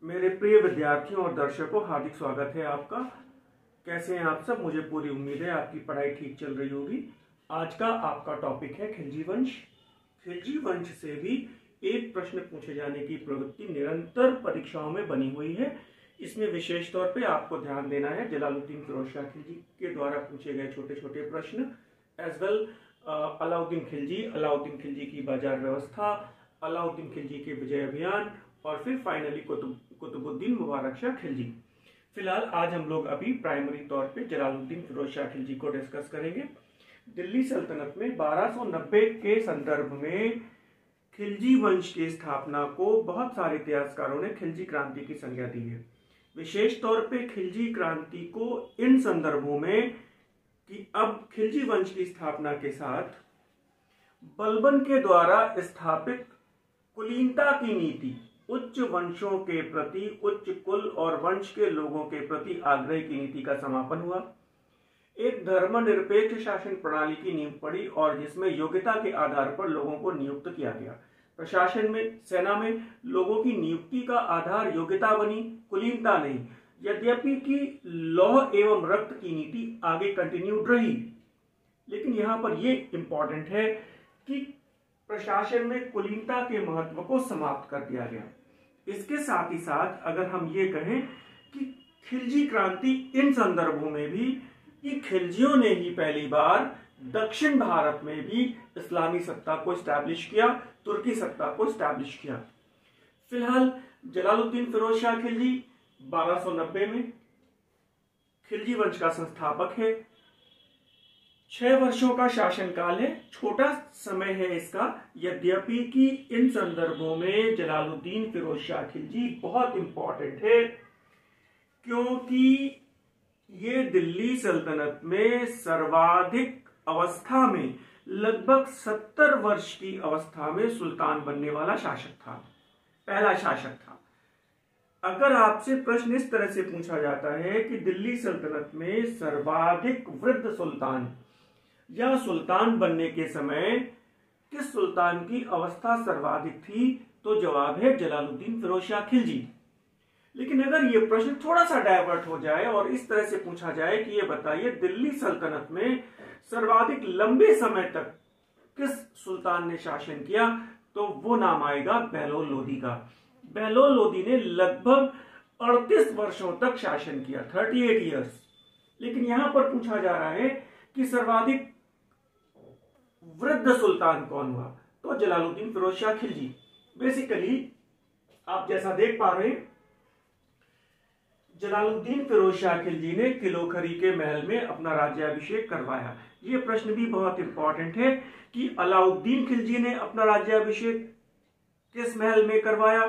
मेरे प्रिय विद्यार्थियों और दर्शकों, हार्दिक स्वागत है आपका। कैसे हैं आप सब? मुझे पूरी उम्मीद है आपकी पढ़ाई ठीक चल रही होगी। आज का आपका टॉपिक है खिलजी वंश। खिलजी वंश से भी एक प्रश्न पूछे जाने की प्रवृत्ति निरंतर परीक्षाओं में बनी हुई है। इसमें विशेष तौर पे आपको ध्यान देना है जलालुद्दीन फिरोज शाह खिलजी के द्वारा पूछे गए छोटे छोटे प्रश्न, एज वेल अलाउद्दीन खिलजी की बाजार व्यवस्था, अलाउद्दीन खिलजी के विजय अभियान और फिर फाइनली कुतुबुद्दीन मुबारक शाह खिलजी। फिलहाल आज हम लोग अभी प्राइमरी तौर पे जलालुद्दीन फिरोज शाह खिलजी को डिस्कस करेंगे। दिल्ली सल्तनत में 1290 के संदर्भ में खिलजी वंश की स्थापना को बहुत सारे इतिहासकारों ने खिलजी क्रांति की संज्ञा दी है। विशेष तौर पे खिलजी क्रांति को इन संदर्भों में कि अब खिलजी वंश की स्थापना के साथ बलबन के द्वारा स्थापित कुलीनता की नीति, उच्च वंशों के प्रति, उच्च कुल और वंश के लोगों के प्रति आग्रह की नीति का समापन हुआ। एक धर्मनिरपेक्ष शासन प्रणाली की नींव पड़ी और जिसमें योग्यता के आधार पर लोगों को नियुक्त किया गया। प्रशासन में, सेना में लोगों की नियुक्ति का आधार योग्यता बनी, कुलीनता नहीं। यद्यपि कि लौह एवं रक्त की नीति आगे कंटिन्यूड रही, लेकिन यहां पर यह इंपॉर्टेंट है कि प्रशासन में कुलीनता के महत्व को समाप्त कर दिया गया। इसके साथ ही साथ अगर हम ये कहें कि खिलजी क्रांति इन संदर्भों में भी कि खिलजियों ने ही पहली बार दक्षिण भारत में भी इस्लामी सत्ता को स्टैब्लिश किया, तुर्की सत्ता को स्टैब्लिश किया। फिलहाल जलालुद्दीन फिरोज शाह खिलजी 1290 में खिलजी वंश का संस्थापक है। 6 वर्षों का शासनकाल है, छोटा समय है इसका। यद्यपि कि इन संदर्भों में जलालुद्दीन फिरोज शाह खिलजी बहुत इंपॉर्टेंट है, क्योंकि ये दिल्ली सल्तनत में सर्वाधिक अवस्था में लगभग 70 वर्ष की अवस्था में सुल्तान बनने वाला शासक था, पहला शासक था। अगर आपसे प्रश्न इस तरह से पूछा जाता है कि दिल्ली सल्तनत में सर्वाधिक वृद्ध सुल्तान या सुल्तान बनने के समय किस सुल्तान की अवस्था सर्वाधिक थी, तो जवाब है जलालुद्दीन फिरोज शाह खिलजी। लेकिन अगर ये प्रश्न थोड़ा सा डाइवर्ट हो जाए और इस तरह से पूछा जाए कि ये बताइए दिल्ली सल्तनत में सर्वाधिक लंबे समय तक किस सुल्तान ने शासन किया, तो वो नाम आएगा बहलोल लोदी का। बहलोल लोदी ने लगभग 38 वर्षों तक शासन किया, 38 ईयर्स। लेकिन यहां पर पूछा जा रहा है कि सर्वाधिक वृद्ध सुल्तान कौन हुआ, तो जलालुद्दीन फिरोज शाह खिलजी। बेसिकली आप जैसा देख पा रहे हैं, जलालुद्दीन फिरोज शाह खिलजी ने किलोखरी के महल में अपना राज्याभिषेक करवाया। यह प्रश्न भी बहुत इंपॉर्टेंट है कि अलाउद्दीन खिलजी ने अपना राज्याभिषेक किस महल में करवाया,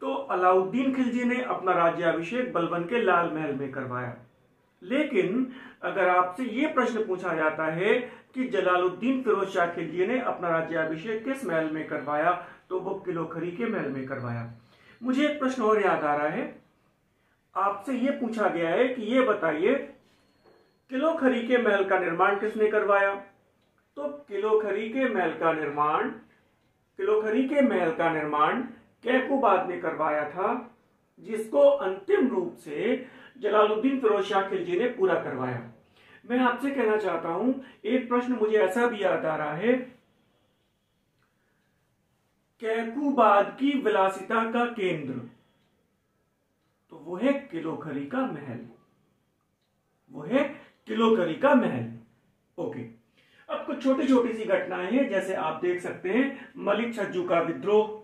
तो अलाउद्दीन खिलजी ने अपना राज्याभिषेक बलबन के लाल महल में करवाया। लेकिन अगर आपसे यह प्रश्न पूछा जाता है कि जलालुद्दीन फिरोज शाह खिलजी ने अपना राज्याभिषेक किस महल में करवाया, तो वो किलोखरी के महल में करवाया। मुझे एक प्रश्न और याद आ रहा है। आपसे यह पूछा गया है कि यह बताइए किलोखरी के महल का निर्माण किसने करवाया, तो किलोखरी के महल का निर्माण कैकूबाद ने करवाया था, जिसको अंतिम रूप से जलालुद्दीन फिरोज शाह खिलजी ने पूरा करवाया। मैं आपसे कहना चाहता हूं, एक प्रश्न मुझे ऐसा भी याद आ रहा है, कैकूबाद की विलासिता का केंद्र, तो वो है किलोखरी का महल, वो है किलोखरी का महल। ओके, अब कुछ छोटी छोटी सी घटनाएं हैं, जैसे आप देख सकते हैं मलिक छज्जू का विद्रोह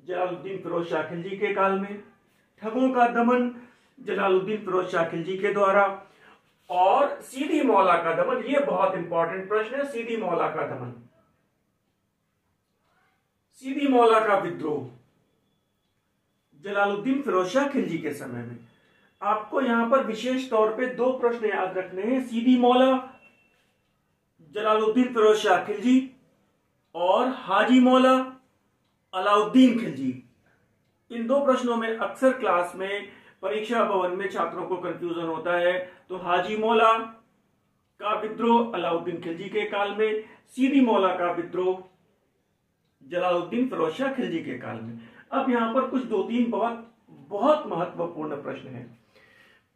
जलालुद्दीन फिरोज शाह खिलजी के काल में, ठगों का दमन जलालुद्दीन फिरोज शाह खिलजी के द्वारा, और सीधी मौला का दमन। यह बहुत इंपॉर्टेंट प्रश्न है, सीधी मौला का दमन, सीधी मौला का विद्रोह जलालुद्दीन फिरोज शाह खिलजी के समय में। आपको यहां पर विशेष तौर पे 2 प्रश्न याद रखने हैं, सीधी मौला जलालुद्दीन फिरोज शाह खिलजी और हाजी मौला अलाउद्दीन खिलजी। इन 2 प्रश्नों में अक्सर क्लास में, परीक्षा भवन में छात्रों को कंफ्यूजन होता है। तो हाजी मौला का विद्रोह अलाउद्दीन खिलजी के काल में, सीधी मौला का विद्रोह जलालुद्दीन फिरोज शाह खिलजी के काल में। अब यहां पर कुछ 2-3 बहुत महत्वपूर्ण प्रश्न है।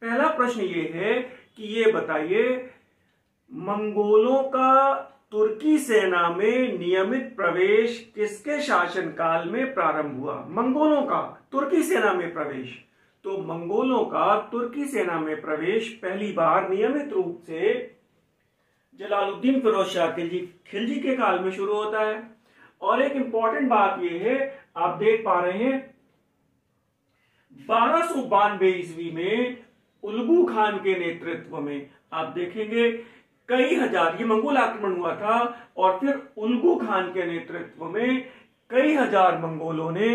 पहला प्रश्न ये है कि ये बताइए, मंगोलों का तुर्की सेना में नियमित प्रवेश किसके शासनकाल में प्रारंभ हुआ? मंगोलों का तुर्की सेना में प्रवेश। तो मंगोलों का तुर्की सेना में प्रवेश पहली बार नियमित रूप से जलालुद्दीन फिरोज शाह खिलजी के काल में शुरू होता है। और एक इंपॉर्टेंट बात यह है, आप देख पा रहे हैं 1292 ईस्वी में उल्गू खान के नेतृत्व में आप देखेंगे कई हजार, ये मंगोल आक्रमण हुआ था और फिर उल्गू खान के नेतृत्व में कई हजार मंगोलों ने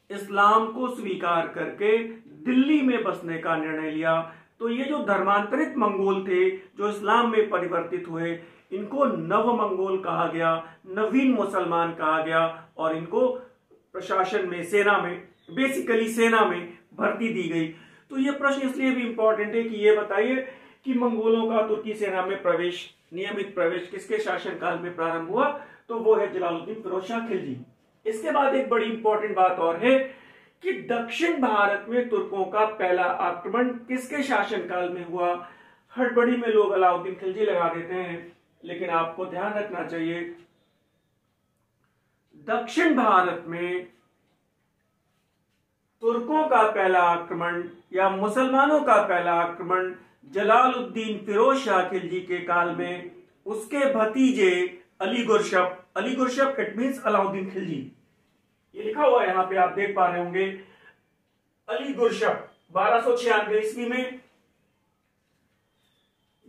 इस्लाम को स्वीकार करके दिल्ली में बसने का निर्णय लिया। तो ये जो धर्मांतरित मंगोल थे जो इस्लाम में परिवर्तित हुए, इनको नव मंगोल कहा गया, नवीन मुसलमान कहा गया और इनको प्रशासन में, सेना में, बेसिकली सेना में भर्ती दी गई। तो ये प्रश्न इसलिए भी इंपॉर्टेंट है कि ये बताइए कि मंगोलों का तुर्की सेना में प्रवेश, नियमित प्रवेश किसके शासनकाल में प्रारंभ हुआ? तो वो है जलालुद्दीन फिरोज शाह खिलजी। इसके बाद एक बड़ी इंपॉर्टेंट बात और है कि दक्षिण भारत में तुर्कों का पहला आक्रमण किसके शासनकाल में हुआ? हड़बड़ी में लोग अलाउद्दीन खिलजी लगा देते हैं, लेकिन आपको ध्यान रखना चाहिए दक्षिण भारत में तुर्कों का पहला आक्रमण या मुसलमानों का पहला आक्रमण जलालुद्दीन फिरोज शाह खिलजी के काल में उसके भतीजे अली गुरशप इट मींस अलाउद्दीन खिलजी, ये लिखा हुआ है यहां पे आप देख पा रहे होंगे। अली गुरशप 1296 ईस्वी में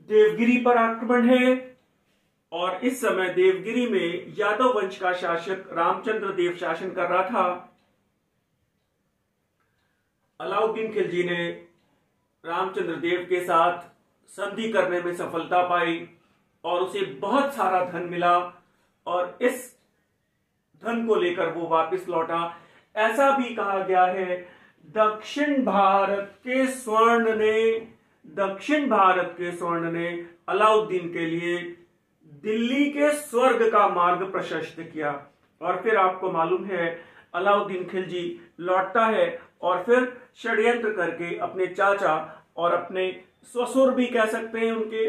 देवगिरी पर आक्रमण है और इस समय देवगिरी में यादव वंश का शासक रामचंद्र देव शासन कर रहा था। अलाउद्दीन खिलजी ने रामचंद्र देव के साथ संधि करने में सफलता पाई और उसे बहुत सारा धन मिला और इस धन को लेकर वो वापस लौटा। ऐसा भी कहा गया है दक्षिण भारत के स्वर्ण ने अलाउद्दीन के लिए दिल्ली के स्वर्ग का मार्ग प्रशस्त किया। और फिर आपको मालूम है अलाउद्दीन खिलजी लौटता है और फिर षड्यंत्र करके अपने चाचा और अपने ससुर भी कह सकते हैं उनके,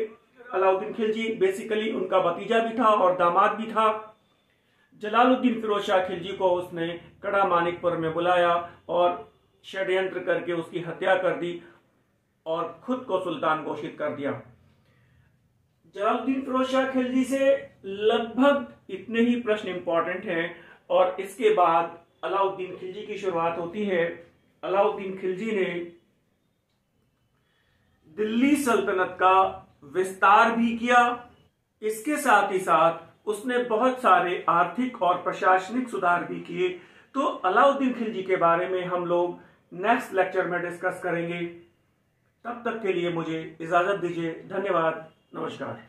अलाउद्दीन खिलजी बेसिकली उनका भतीजा भी था और दामाद भी था, जलालुद्दीन फिरोज शाह खिलजी को उसने कड़ा मानिकपुर में बुलाया और षड्यंत्र करके उसकी हत्या कर दी और खुद को सुल्तान घोषित कर दिया। जलालुद्दीन फिरोज शाह खिलजी से लगभग इतने ही प्रश्न इंपॉर्टेंट हैं और इसके बाद अलाउद्दीन खिलजी की शुरुआत होती है। अलाउद्दीन खिलजी ने दिल्ली सल्तनत का विस्तार भी किया, इसके साथ ही साथ उसने बहुत सारे आर्थिक और प्रशासनिक सुधार भी किए। तो अलाउद्दीन खिलजी के बारे में हम लोग नेक्स्ट लेक्चर में डिस्कस करेंगे। तब तक के लिए मुझे इजाजत दीजिए। धन्यवाद। नमस्कार।